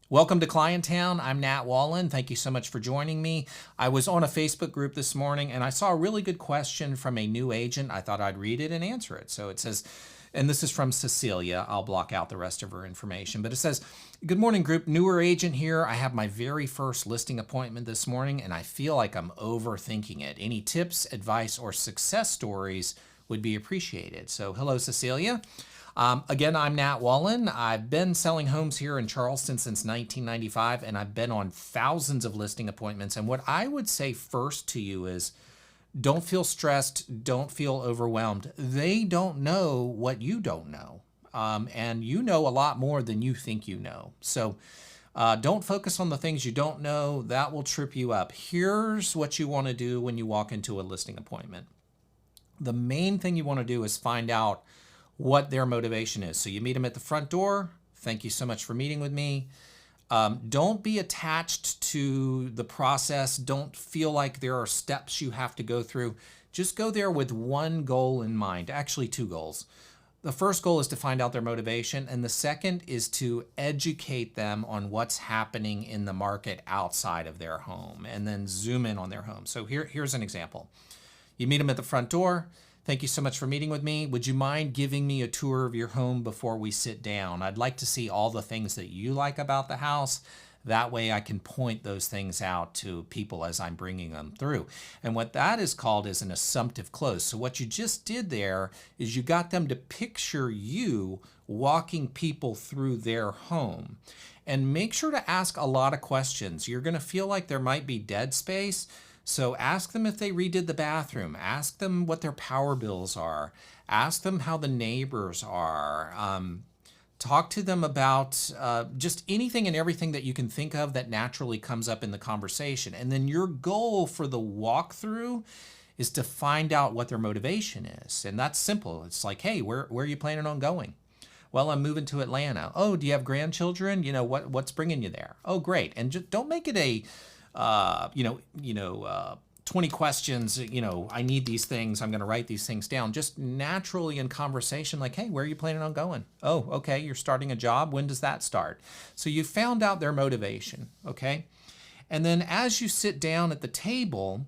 Welcome to Clientown. I'm Nat Wallen. Thank you so much for joining me. I was on a Facebook group this morning and I saw a really good question from a new agent. I thought I'd read it and answer it. So it says, and this is from Cecilia. I'll block out the rest of her information, but it says, "Good morning, group. Newer agent here. I have my very first listing appointment this morning and I feel like I'm overthinking it. Any tips, advice, or success stories would be appreciated." So hello, Cecilia. Again, I'm Nat Wallen. I've been selling homes here in Charleston since 1995, and I've been on thousands of listing appointments. And what I would say first to you is don't feel stressed, don't feel overwhelmed. They don't know what you don't know. And you know a lot more than you think you know. So don't focus on the things you don't know. That will trip you up. Here's what you want to do when you walk into a listing appointment. The main thing you want to do is find out what their motivation is. So you meet them at the front door. Thank you so much for meeting with me. Don't be attached to the process. Don't feel like there are steps you have to go through. Just go there with one goal in mind, actually two goals. The first goal is to find out their motivation, and the second is to educate them on what's happening in the market outside of their home, and then zoom in on their home. So here's an example. You meet them at the front door. "Thank you so much for meeting with me. Would you mind giving me a tour of your home before we sit down? I'd like to see all the things that you like about the house. That way I can point those things out to people as I'm bringing them through." And what that is called is an assumptive close. So what you just did there is you got them to picture you walking people through their home. And make sure to ask a lot of questions. You're going to feel like there might be dead space. So ask them if they redid the bathroom. Ask them what their power bills are. Ask them how the neighbors are. Talk to them about just anything and everything that you can think of that naturally comes up in the conversation. And then your goal for the walkthrough is to find out what their motivation is. And that's simple. It's like, "Hey, where are you planning on going?" "Well, I'm moving to Atlanta." "Oh, do you have grandchildren? What's bringing you there?" "Oh, great." And just don't make it a 20 questions, "I need these things, I'm going to write these things down." Just naturally in conversation, like, "Hey, where are you planning on going?" "Oh, okay, you're starting a job. When does that start?" So you found out their motivation, okay? And then as you sit down at the table,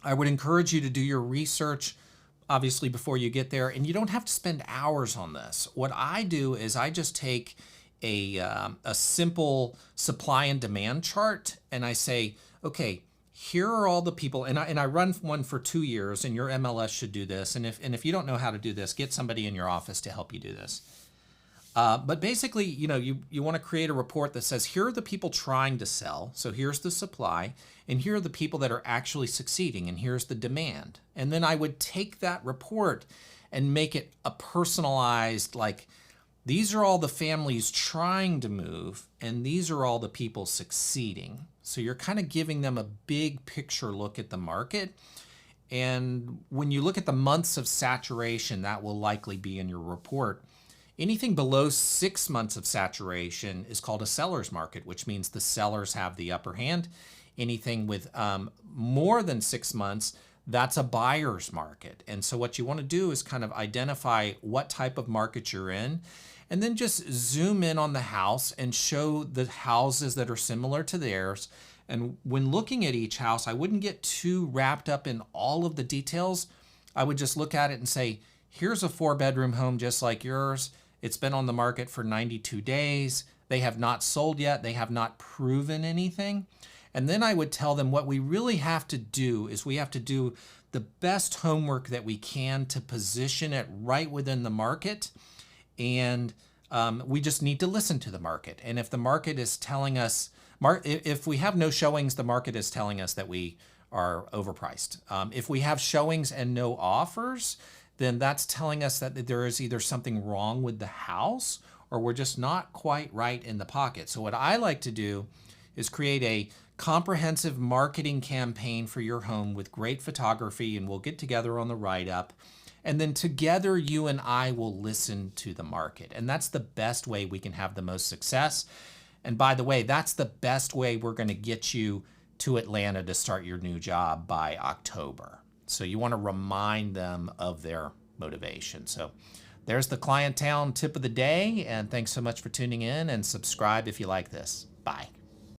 I would encourage you to do your research, obviously, before you get there. And you don't have to spend hours on this. What I do is I just take a simple supply and demand chart, and I say, okay, here are all the people, and I run one for 2 years, and your MLS should do this. And if you don't know how to do this, get somebody in your office to help you do this. But basically, you want to create a report that says, here are the people trying to sell. So here's the supply, and here are the people that are actually succeeding, and here's the demand. And then I would take that report and make it a personalized, like, these are all the families trying to move, and these are all the people succeeding. So you're kind of giving them a big picture look at the market. And when you look at the months of saturation, that will likely be in your report. Anything below 6 months of saturation is called a seller's market, which means the sellers have the upper hand. Anything with more than 6 months, that's a buyer's market. And so what you want to do is kind of identify what type of market you're in, and then just zoom in on the house and show the houses that are similar to theirs. And when looking at each house, I wouldn't get too wrapped up in all of the details. I would just look at it and say, here's a 4-bedroom home just like yours. It's been on the market for 92 days. They have not sold yet. They have not proven anything. And then I would tell them what we really have to do is we have to do the best homework that we can to position it right within the market. And we just need to listen to the market. And if the market is telling us, if we have no showings, the market is telling us that we are overpriced. If we have showings and no offers, then that's telling us that there is either something wrong with the house or we're just not quite right in the pocket. So what I like to do is create a comprehensive marketing campaign for your home with great photography, and we'll get together on the write-up. And then together, you and I will listen to the market. And that's the best way we can have the most success. And by the way, that's the best way we're going to get you to Atlanta to start your new job by October. So you want to remind them of their motivation. So There's the Clientown tip of the day, and thanks so much for tuning in, and subscribe if you like this. Bye.